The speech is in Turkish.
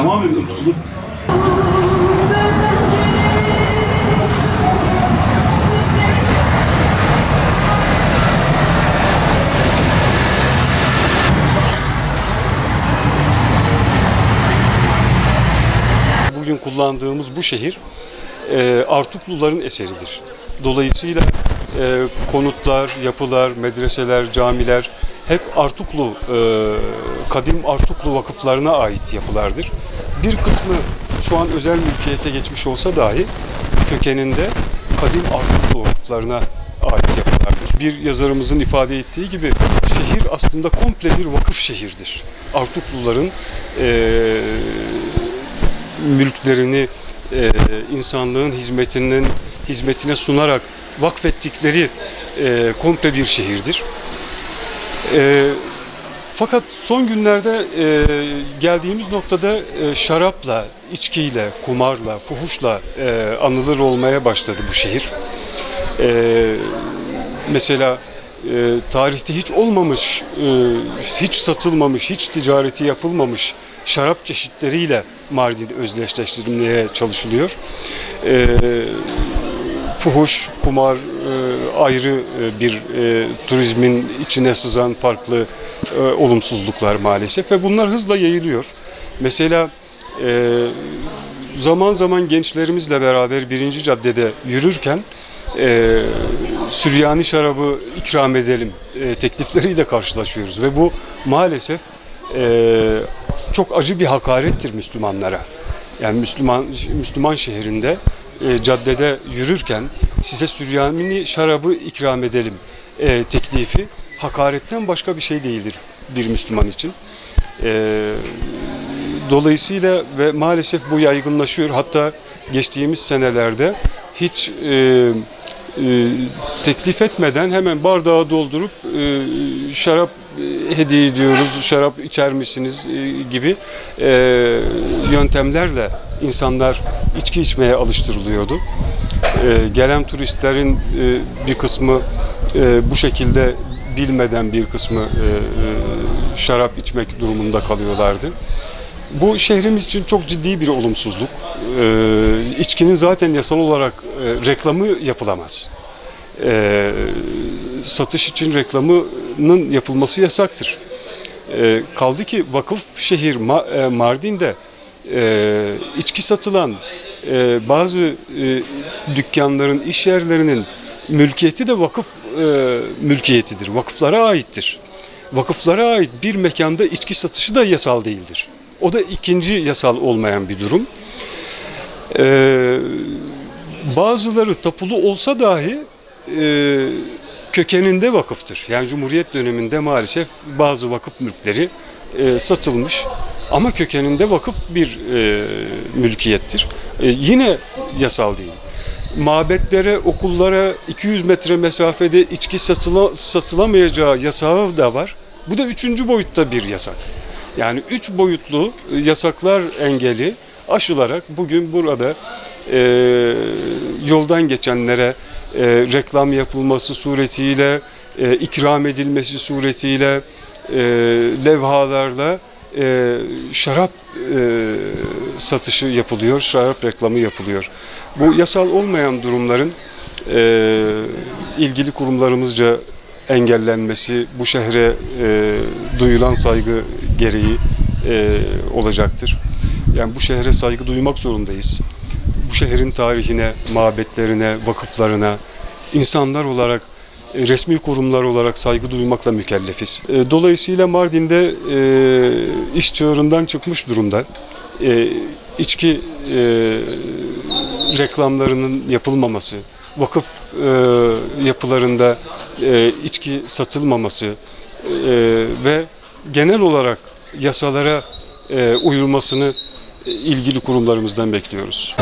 tamamen ırkçılık. Bugün kullandığımız bu şehir Artukluların eseridir. Dolayısıyla konutlar, yapılar, medreseler, camiler hep Artuklu, kadim Artuklu vakıflarına ait yapılardır. Bir kısmı şu an özel mülkiyete geçmiş olsa dahi kökeninde kadim Artuklu vakıflarına ait yapılardır. Bir yazarımızın ifade ettiği gibi şehir aslında komple bir vakıf şehirdir. Artukluların mülklerini insanlığın hizmetine sunarak vakfettikleri komple bir şehirdir. Fakat son günlerde geldiğimiz noktada şarapla, içkiyle, kumarla, fuhuşla anılır olmaya başladı bu şehir. Mesela tarihte hiç olmamış, hiç satılmamış, hiç ticareti yapılmamış şarap çeşitleriyle Mardin özdeşleştirilmeye çalışılıyor. Fuhuş, kumar ayrı bir turizmin içine sızan farklı olumsuzluklar maalesef ve bunlar hızla yayılıyor. Mesela zaman zaman gençlerimizle beraber 1. caddede yürürken Süryani şarabı ikram edelim teklifleriyle karşılaşıyoruz ve bu maalesef çok acı bir hakarettir Müslümanlara. Yani Müslüman şehrinde caddede yürürken size Süryani şarabı ikram edelim teklifi hakaretten başka bir şey değildir bir Müslüman için. Dolayısıyla ve maalesef bu yaygınlaşıyor. Hatta geçtiğimiz senelerde hiç teklif etmeden hemen bardağı doldurup şarap hediye ediyoruz, şarap içer misiniz gibi yöntemlerle insanlar içki içmeye alıştırılıyordu. Gelen turistlerin bir kısmı bu şekilde bilmeden bir kısmı şarap içmek durumunda kalıyorlardı. Bu şehrimiz için çok ciddi bir olumsuzluk. İçkinin zaten yasal olarak reklamı yapılamaz. Satış için reklamının yapılması yasaktır. Kaldı ki vakıf şehir Mardin'de içki satılan bazı dükkanların, iş yerlerinin mülkiyeti de vakıf mülkiyetidir. Vakıflara aittir. Vakıflara ait bir mekanda içki satışı da yasal değildir. O da ikinci yasal olmayan bir durum. Bazıları tapulu olsa dahi kökeninde vakıftır. Yani Cumhuriyet döneminde maalesef bazı vakıf mülkleri satılmış ama kökeninde vakıf bir mülkiyettir. Yine yasal değil. Mabetlere, okullara 200 metre mesafede içki satılamayacağı yasağı da var. Bu da üçüncü boyutta bir yasak. Yani 3 boyutlu yasaklar engeli aşılarak bugün burada yoldan geçenlere reklam yapılması suretiyle, ikram edilmesi suretiyle, levhalarla şarap satışı yapılıyor, şarap reklamı yapılıyor. Bu yasal olmayan durumların ilgili kurumlarımızca engellenmesi bu şehre duyulan saygı gereği olacaktır. Yani bu şehre saygı duymak zorundayız. Bu şehrin tarihine, mabetlerine, vakıflarına insanlar olarak, resmi kurumlar olarak saygı duymakla mükellefiz. Dolayısıyla Mardin'de iş çığırından çıkmış durumda. İçki reklamlarının yapılmaması, vakıf yapılarında içki satılmaması ve genel olarak yasalara uyulmasını ilgili kurumlarımızdan bekliyoruz.